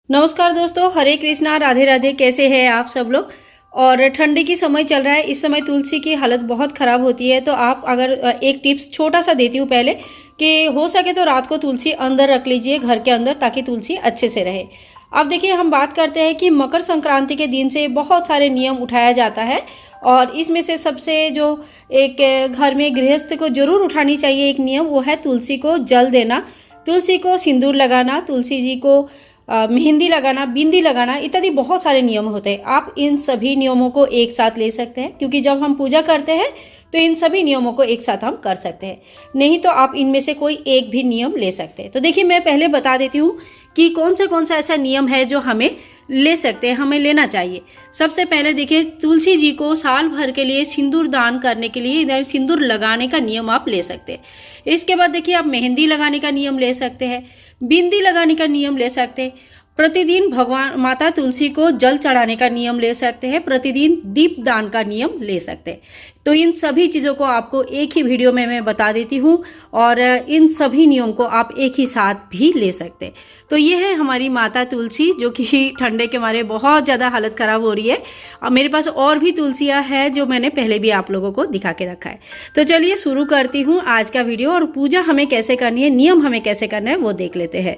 नमस्कार दोस्तों, हरे कृष्णा, राधे राधे। कैसे हैं आप सब लोग। और ठंडी की समय चल रहा है, इस समय तुलसी की हालत बहुत ख़राब होती है। तो आप अगर एक टिप्स छोटा सा देती हूँ पहले कि हो सके तो रात को तुलसी अंदर रख लीजिए घर के अंदर, ताकि तुलसी अच्छे से रहे। अब देखिए, हम बात करते हैं कि मकर संक्रांति के दिन से बहुत सारे नियम उठाया जाता है, और इसमें से सबसे जो एक घर में गृहस्थ को जरूर उठानी चाहिए एक नियम, वो है तुलसी को जल देना, तुलसी को सिंदूर लगाना, तुलसी जी को मेहंदी लगाना, बिंदी लगाना इत्यादि बहुत सारे नियम होते हैं। आप इन सभी नियमों को एक साथ ले सकते हैं, क्योंकि जब हम पूजा करते हैं तो इन सभी नियमों को एक साथ हम कर सकते हैं। नहीं तो आप इनमें से कोई एक भी नियम ले सकते हैं। तो देखिए, मैं पहले बता देती हूँ कि कौन सा ऐसा नियम है जो हमें ले सकते हैं, हमें लेना चाहिए। सबसे पहले देखिए, तुलसी जी को साल भर के लिए सिंदूर दान करने के लिए इधर सिंदूर लगाने का नियम आप ले सकते हैं। इसके बाद देखिए, आप मेहंदी लगाने का नियम ले सकते हैं, बिंदी लगाने का नियम ले सकते हैं, प्रतिदिन भगवान माता तुलसी को जल चढ़ाने का नियम ले सकते हैं, प्रतिदिन दीप दान का नियम ले सकते हैं। तो इन सभी चीज़ों को आपको एक ही वीडियो में मैं बता देती हूँ, और इन सभी नियम को आप एक ही साथ भी ले सकते हैं। तो ये है हमारी माता तुलसी, जो कि ठंडे के मारे बहुत ज़्यादा हालत ख़राब हो रही है। और मेरे पास और भी तुलसियाँ हैं जो मैंने पहले भी आप लोगों को दिखा के रखा है। तो चलिए शुरू करती हूँ आज का वीडियो, और पूजा हमें कैसे करनी है, नियम हमें कैसे करना है, वो देख लेते हैं।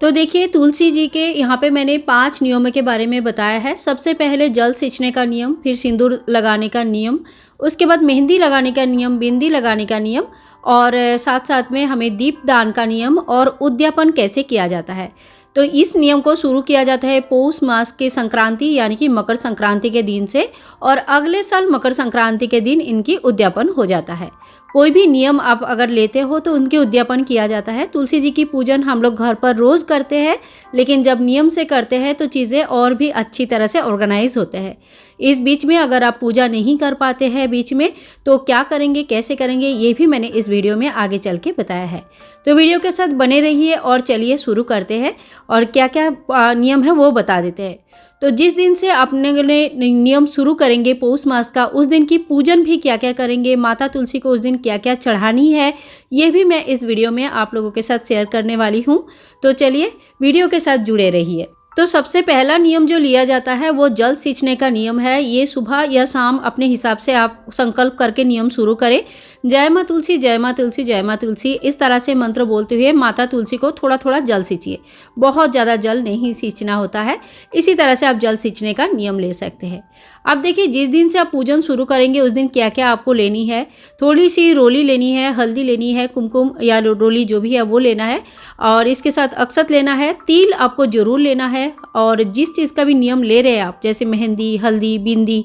तो देखिए, तुलसी जी के यहाँ पे मैंने 5 नियमों के बारे में बताया है। सबसे पहले जल सींचने का नियम, फिर सिंदूर लगाने का नियम, उसके बाद मेहंदी लगाने का नियम, बिंदी लगाने का नियम, और साथ साथ में हमें दीप दान का नियम, और उद्यापन कैसे किया जाता है। तो इस नियम को शुरू किया जाता है पौष मास के संक्रांति यानी कि मकर संक्रांति के दिन से, और अगले साल मकर संक्रांति के दिन इनकी उद्यापन हो जाता है। कोई भी नियम आप अगर लेते हो तो उनके उद्यापन किया जाता है। तुलसी जी की पूजन हम लोग घर पर रोज़ करते हैं, लेकिन जब नियम से करते हैं तो चीज़ें और भी अच्छी तरह से ऑर्गेनाइज होते हैं। इस बीच में अगर आप पूजा नहीं कर पाते हैं बीच में, तो क्या करेंगे, कैसे करेंगे, ये भी मैंने इस वीडियो में आगे चल के बताया है। तो वीडियो के साथ बने रहिए, और चलिए शुरू करते हैं, और क्या क्या नियम है वो बता देते हैं। तो जिस दिन से आपने नियम शुरू करेंगे पौष मास का, उस दिन की पूजन भी क्या क्या करेंगे, माता तुलसी को उस दिन क्या क्या चढ़ानी है, ये भी मैं इस वीडियो में आप लोगों के साथ शेयर करने वाली हूँ। तो चलिए वीडियो के साथ जुड़े रहिए। तो सबसे पहला नियम जो लिया जाता है वो जल सींचने का नियम है। ये सुबह या शाम अपने हिसाब से आप संकल्प करके नियम शुरू करें। जय माँ तुलसी, जय माँ तुलसी, जय माँ तुलसी, इस तरह से मंत्र बोलते हुए माता तुलसी को थोड़ा थोड़ा जल सींचिए। बहुत ज़्यादा जल नहीं सींचना होता है। इसी तरह से आप जल सींचने का नियम ले सकते हैं। अब देखिए, जिस दिन से आप पूजन शुरू करेंगे उस दिन क्या क्या आपको लेनी है। थोड़ी सी रोली लेनी है, हल्दी लेनी है, कुमकुम या रोली जो भी है वो लेना है, और इसके साथ अक्षत लेना है, तिल आपको जरूर लेना है। और जिस चीज़ का भी नियम ले रहे हैं आप, जैसे मेहंदी, हल्दी, बिंदी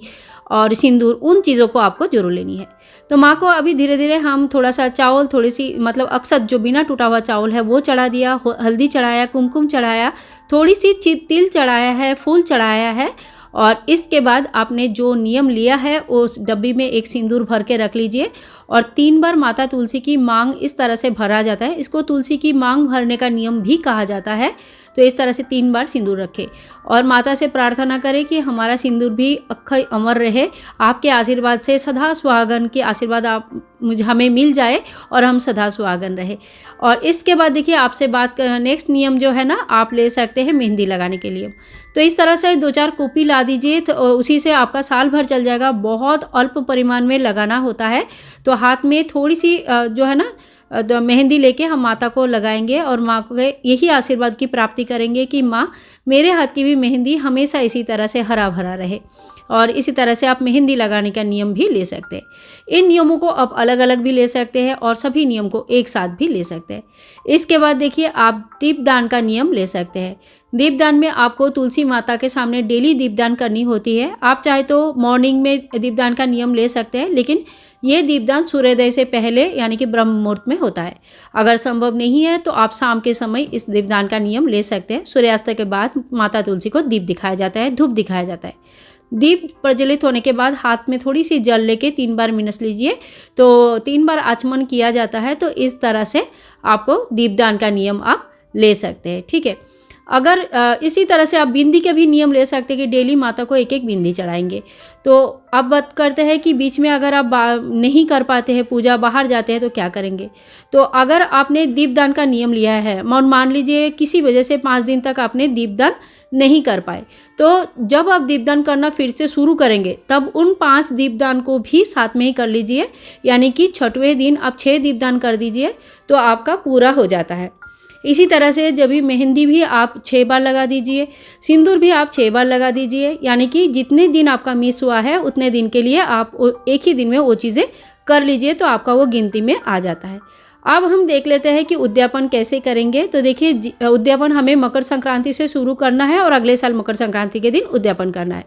और सिंदूर, उन चीज़ों को आपको जरूर लेनी है। तो माँ को अभी धीरे धीरे हम थोड़ा सा चावल, थोड़ी सी मतलब अक्षत जो बिना टूटा हुआ चावल है वो चढ़ा दिया, हल्दी चढ़ाया, कुमकुम चढ़ाया, थोड़ी सी तिल चढ़ाया है, फूल चढ़ाया है। और इसके बाद आपने जो नियम लिया है उस डब्बी में एक सिंदूर भर के रख लीजिए, और 3 बार माता तुलसी की मांग इस तरह से भरा जाता है। इसको तुलसी की मांग भरने का नियम भी कहा जाता है। तो इस तरह से 3 बार सिंदूर रखें, और माता से प्रार्थना करें कि हमारा सिंदूर भी अक्षय अमर रहे, आपके आशीर्वाद से सदा सुहागन के आशीर्वाद हमें मिल जाए, और हम सदा सुहागन रहे। और इसके बाद देखिए, आपसे बात कर नेक्स्ट नियम जो है ना, आप ले सकते हैं मेहंदी लगाने के लिए। तो इस तरह से 2-4 कॉपी ला दीजिए, तो उसी से आपका साल भर चल जाएगा। बहुत अल्प परिमाण में लगाना होता है। तो हाथ में थोड़ी सी जो है ना तो मेहंदी लेके हम माता को लगाएंगे, और माँ को यही आशीर्वाद की प्राप्ति करेंगे कि माँ, मेरे हाथ की भी मेहंदी हमेशा इसी तरह से हरा भरा रहे। और इसी तरह से आप मेहंदी लगाने का नियम भी ले सकते हैं। इन नियमों को आप अलग अलग भी ले सकते हैं, और सभी नियम को एक साथ भी ले सकते हैं। इसके बाद देखिए, आप दीपदान का नियम ले सकते हैं। दीपदान में आपको तुलसी माता के सामने डेली दीपदान करनी होती है। आप चाहे तो मॉर्निंग में दीपदान का नियम ले सकते हैं, लेकिन ये दीपदान सूर्योदय से पहले यानी कि ब्रह्म मुहूर्त में होता है। अगर संभव नहीं है तो आप शाम के समय इस दीपदान का नियम ले सकते हैं। सूर्यास्त के बाद माता तुलसी को दीप दिखाया जाता है, धूप दिखाया जाता है। दीप प्रज्वलित होने के बाद हाथ में थोड़ी सी जल लेके 3 बार मिनस लीजिए। तो 3 बार आचमन किया जाता है। तो इस तरह से आपको दीपदान का नियम आप ले सकते हैं। ठीक है। अगर इसी तरह से आप बिंदी के भी नियम ले सकते हैं कि डेली माता को एक एक बिंदी चढ़ाएंगे। तो अब बात करते हैं कि बीच में अगर आप नहीं कर पाते हैं पूजा, बाहर जाते हैं तो क्या करेंगे। तो अगर आपने दीपदान का नियम लिया है, मान लीजिए किसी वजह से 5 दिन तक आपने दीपदान नहीं कर पाए, तो जब आप दीपदान करना फिर से शुरू करेंगे तब उन 5 दीपदान को भी साथ में ही कर लीजिए। यानी कि 6वें दिन आप 6 दीपदान कर दीजिए तो आपका पूरा हो जाता है। इसी तरह से जब भी मेहंदी भी आप 6 बार लगा दीजिए, सिंदूर भी आप 6 बार लगा दीजिए। यानी कि जितने दिन आपका मिस हुआ है उतने दिन के लिए आप एक ही दिन में वो चीज़ें कर लीजिए तो आपका वो गिनती में आ जाता है। अब हम देख लेते हैं कि उद्यापन कैसे करेंगे। तो देखिए, उद्यापन हमें मकर संक्रांति से शुरू करना है और अगले साल मकर संक्रांति के दिन उद्यापन करना है।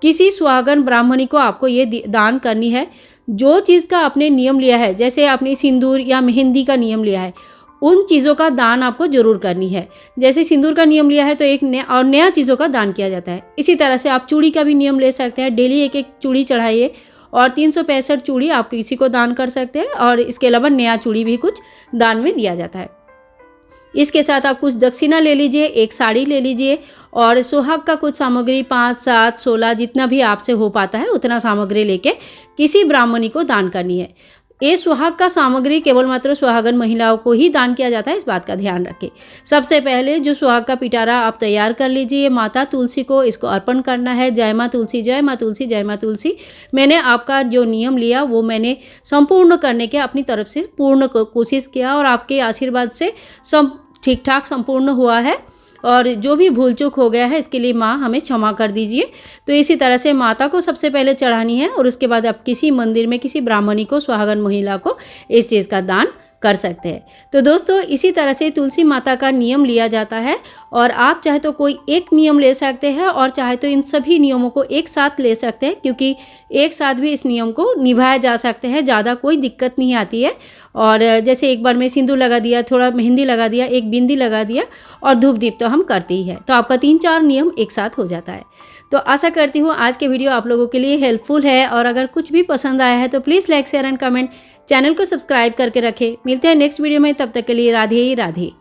किसी सुहागन ब्राह्मणी को आपको ये दान करनी है। जो चीज़ का आपने नियम लिया है, जैसे आपने सिंदूर या मेहंदी का नियम लिया है, उन चीज़ों का दान आपको ज़रूर करनी है। जैसे सिंदूर का नियम लिया है तो एक नया चीज़ों का दान किया जाता है। इसी तरह से आप चूड़ी का भी नियम ले सकते हैं। डेली एक एक चूड़ी चढ़ाइए और 365 चूड़ी आप किसी को दान कर सकते हैं और इसके अलावा नया चूड़ी भी कुछ दान में दिया जाता है। इसके साथ आप कुछ दक्षिणा ले लीजिए, एक साड़ी ले लीजिए और सुहाग का कुछ सामग्री 5, 7, 16 जितना भी आपसे हो पाता है उतना सामग्री लेके किसी ब्राह्मणी को दान करनी है। ये सुहाग का सामग्री केवल मात्र सुहागन महिलाओं को ही दान किया जाता है, इस बात का ध्यान रखें। सबसे पहले जो सुहाग का पिटारा आप तैयार कर लीजिए, माता तुलसी को इसको अर्पण करना है। जय माँ तुलसी, जय माँ तुलसी, जय माँ तुलसी। मैंने आपका जो नियम लिया वो मैंने संपूर्ण करने के अपनी तरफ से पूर्ण कोशिश किया और आपके आशीर्वाद से सब ठीक ठाक संपूर्ण हुआ है और जो भी भूल चूक हो गया है इसके लिए माँ हमें क्षमा कर दीजिए। तो इसी तरह से माता को सबसे पहले चढ़ानी है और उसके बाद आप किसी मंदिर में किसी ब्राह्मणी को, सुहागन महिला को इस चीज़ का दान कर सकते हैं। तो दोस्तों, इसी तरह से तुलसी माता का नियम लिया जाता है और आप चाहे तो कोई एक नियम ले सकते हैं और चाहे तो इन सभी नियमों को एक साथ ले सकते हैं, क्योंकि एक साथ भी इस नियम को निभाया जा सकते हैं, ज़्यादा कोई दिक्कत नहीं आती है। और जैसे एक बार में सिंदूर लगा दिया, थोड़ा मेहंदी लगा दिया, एक बिंदी लगा दिया और धूप दीप तो हम करते ही हैं, तो आपका 3-4 नियम एक साथ हो जाता है। तो आशा करती हूँ आज के वीडियो आप लोगों के लिए हेल्पफुल है और अगर कुछ भी पसंद आया है तो please like, share and comment, channel को सब्सक्राइब करके रखें। मिलते हैं नेक्स्ट वीडियो में, तब तक के लिए राधे राधे।